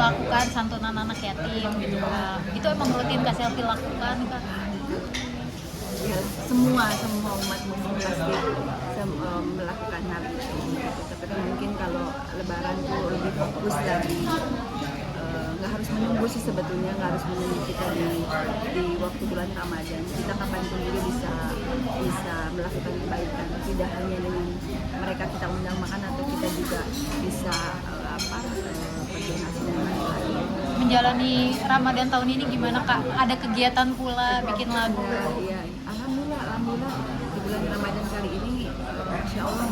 melakukan santunan anak yatim gitu Kak. Itu emang rutin Kak Selvi lakukan Kak? Ya, semua umat muslim pasti melakukan hal itu gitu. Tapi kan mungkin kalau lebaran tuh lebih fokus dari nggak harus menunggu sih sebetulnya, nggak harus menunggu kita di waktu bulan Ramadan. Kita kapanpun juga bisa melakukan kebaikan, tidak hanya dengan mereka kita undang makan, atau kita juga bisa berdonasi dan lain-lain. Menjalani Ramadan tahun ini gimana Kak? Ada kegiatan pula, bikin lagu? Iya, alhamdulillah di bulan Ramadan kali ini, Masya Allah,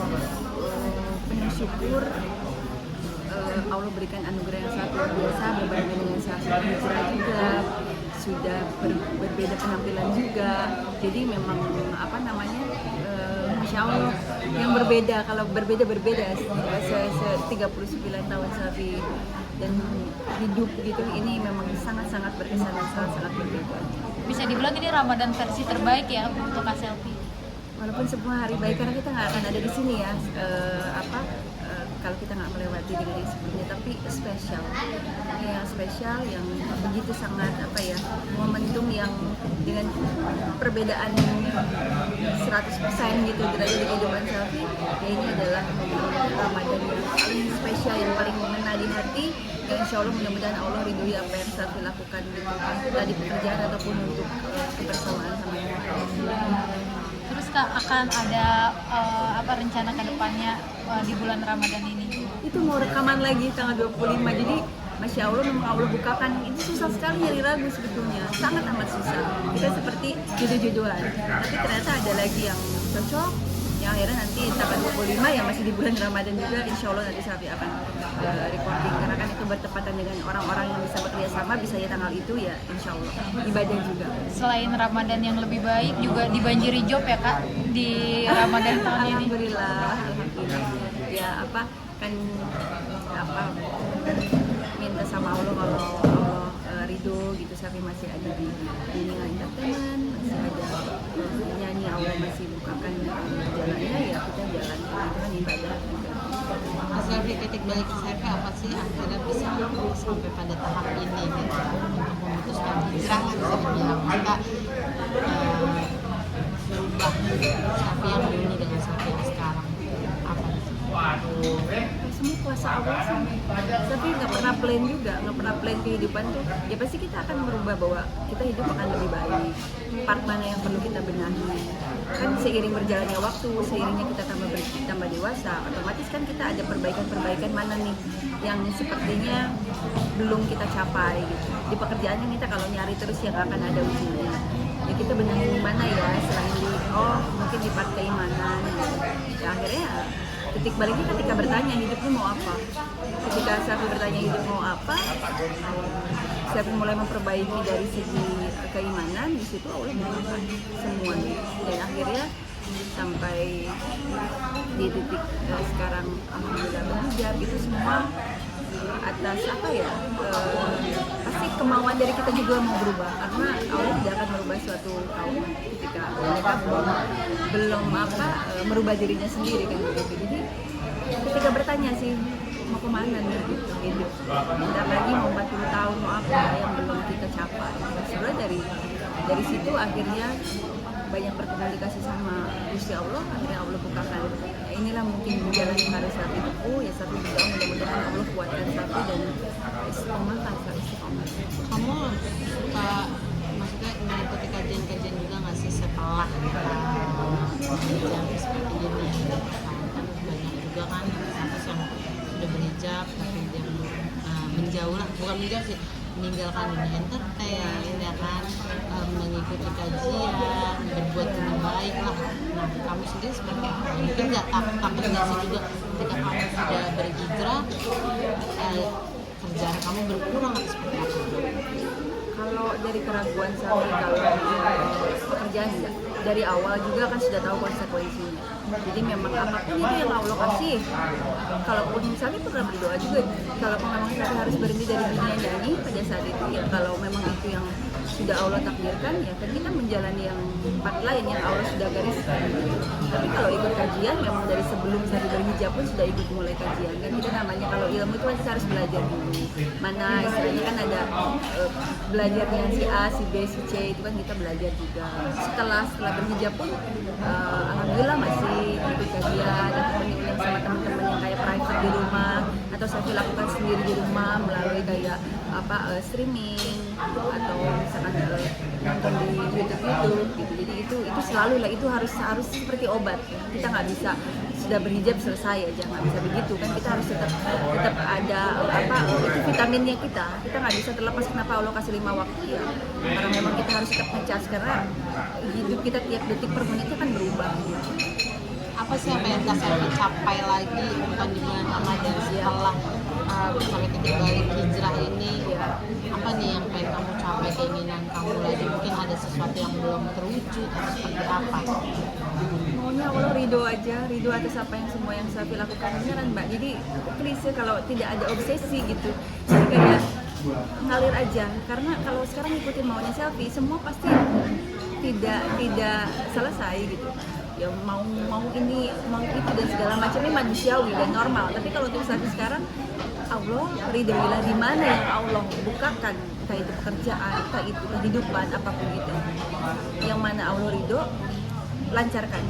penuh syukur. Allah berikan anugerah yang sangat luar biasa, berbanding dengan sahabat hijrah juga, sudah berbeda penampilan juga. Jadi memang Masya Allah, yang berbeda, kalau berbeda 39 tahun Safi dan hidup gitu, ini memang sangat-sangat berkesan dan sangat-sangat berbeda. Bisa dibilang ini Ramadan versi terbaik ya untuk Kak Selvi. Walaupun semua hari baik, karena kita nggak akan ada di sini ya, kalau kita nggak melewati dengan yang sebelumnya, tapi spesial yang begitu sangat momentum yang dengan perbedaan 100% gitu derajat di kehidupan Selvi, ya ini adalah Ramadan yang paling spesial, yang paling mengena di hati, dan insya Allah mudah-mudahan Allah ridhoi apa yang Selvi lakukan gitu, tadi pekerjaan ataupun untuk kebersamaan sama Allah. Terus Kak, akan ada rencana ke depannya di bulan Ramadan ini? Itu mau rekaman lagi tanggal 25, jadi Masya Allah, memang Allah bukakan. Itu susah sekali nyari lagu sebetulnya, sangat amat susah. Kita seperti jodoh-jodohan, tapi ternyata ada lagi yang cocok, yang akhirnya nanti tanggal 25 yang masih di bulan Ramadan juga, insya Allah nanti Safi akan recording, karena kan itu bertepatan dengan orang-orang yang bisa bekerja sama, bisa ya tanggal itu ya insya Allah ibadah juga. Selain Ramadan yang lebih baik, juga dibanjiri job ya Kak di Ramadan tahun ini? Alhamdulillah ya, minta sama Allah kalau Allah ridho gitu, Safi masih ada di dunia entertainment, masih ada nyanyi, Allah masih bukakan jalannya, ya kita jalan, itu kan ibadah juga. Mas Selvi, titik balik Safi apa sih akhirnya bisa sampai pada tahap ini gitu, untuk memutuskan hijrah, bisa dibilang kita berubah Safi yang dulu dengan Safi yang sekarang, apa sih? Semua kuasa Allah sih, tapi nggak pernah plan juga, nggak pernah plan kehidupan tuh. Ya pasti kita akan merubah, bahwa kita hidup akan lebih baik. Part mana yang perlu kita benahi? Kan seiring berjalannya waktu, seiringnya kita tambah dewasa, otomatis kan kita ada perbaikan mana nih yang sepertinya belum kita capai gitu. Di pekerjaan kan kita kalau nyari terus ya nggak akan ada ujungnya. Ya kita benahi di mana ya, selain mungkin di part keimanan gitu. Ya akhirnya titik baliknya ketika bertanya hidupnya mau apa. Ketika Safi bertanya hidup mau apa, Safi mulai memperbaiki dari segi keimanan, di situ Allah membuka semuanya. Dan akhirnya sampai di titik sekarang alhamdulillah berhijab, itu semua atas pasti kemauan dari kita juga mau berubah, karena Allah tidak akan merubah suatu kaum ketika mereka belum merubah dirinya sendiri kan begitu. Jadi ketika bertanya sih mau kemana nih gitu hidup, bentar lagi mau 40 tahun mau apa yang belum kita capai. Sebenarnya dari situ akhirnya banyak berkomunikasi sama Gusti Allah, akhirnya Allah bukakan. Ya inilah mungkin jalan yang harus Safi tempuh, ya Safi berdoa mudah-mudahan Allah kuatkan Safi dan istiqomah. Kamu suka, maksudnya mengikuti kajian-kajian juga nggak sih setelah berhijab seperti ini ya? Kan banyak juga kan kasus yang sudah berhijab tapi dia menjauh lah, bukan menjauh sih, meninggalkan dunia entertain ya kan, mengikuti kajian, berbuat lebih baik lah. Nah, kamu sendiri seperti apa? Mungkin nggak takut nggak sih juga ketika kamu sudah berhijrah, kerjaan kamu berkurang atau seperti apa? Kalau dari keraguan Safi, kalau pekerjaan enggak, dari awal juga kan sudah tahu konsekuensinya. Jadi memang apapun itu yang Allah kasih, kalaupun misalnya pernah berdoa juga, kalau memang Safi harus berhenti dari dunia nyanyi pada saat itu, ya kalau memang itu yang sudah Allah takdirkan, ya kan kita menjalani yang part lain yang Allah sudah gariskan. Tapi kalau ikut kajian, memang dari sebelum saya berhijab pun sudah ikut mulai kajian. Kan kita namanya kalau ilmu itu kan kita harus belajar dulu. Mana istilahnya kan ada belajarnya si A, si B, si C, itu kan kita belajar juga. Setelah berhijab pun alhamdulillah masih ikut kajian dan ulang sama teman-teman yang kayak private di rumah, atau saya lakukan sendiri di rumah melalui kayak streaming atau misalkan nonton di YouTube gitu. Jadi itu selalu lah, itu harus seperti obat. Kita nggak bisa sudah berhijab selesai aja, nggak bisa begitu kan. Kita harus tetap ada itu vitaminnya kita nggak bisa terlepas. Kenapa Allah kasih 5 waktu ya, karena memang kita harus tetap ngecas, karena hidup kita tiap detik per menitnya kan berubah gitu. Apa sih yang pengen Kak Selvi capai lagi bukan di bulan Ramadan setelah sampai titik balik hijrah ini? Apa nih yang pengen kamu capai, keinginan kamu lagi? Mungkin ada sesuatu yang belum terwujud atau seperti apa? Maunya Allah ridho aja, ridho atas apa yang semua yang Selvi lakukan, beneran Mbak. Jadi klise kalau tidak ada obsesi gitu, jadi kayak ngalir aja. Karena kalau sekarang ikutin maunya Selvi, semua pasti tidak selesai gitu. Ya mau ini mau itu dan segala macamnya manusiawi dan normal. Tapi kalau untuk Selvi sekarang, Allah ridhoilah di mana yang Allah bukakan, entah itu pekerjaan, entah itu kehidupan, apapun itu. Yang mana Allah ridho, lancarkan.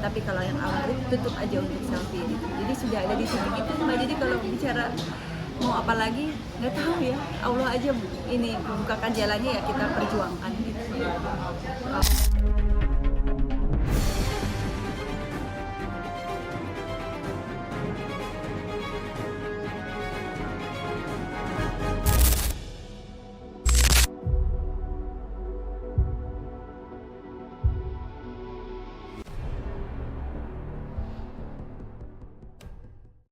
Tapi kalau yang Allah ridho, tutup aja untuk Selvi gitu. Jadi sudah ada di sini gitu Mbak. Jadi kalau bicara mau apa lagi nggak tahu ya, Allah aja ini bukakan jalannya, ya kita perjuangkan gitu.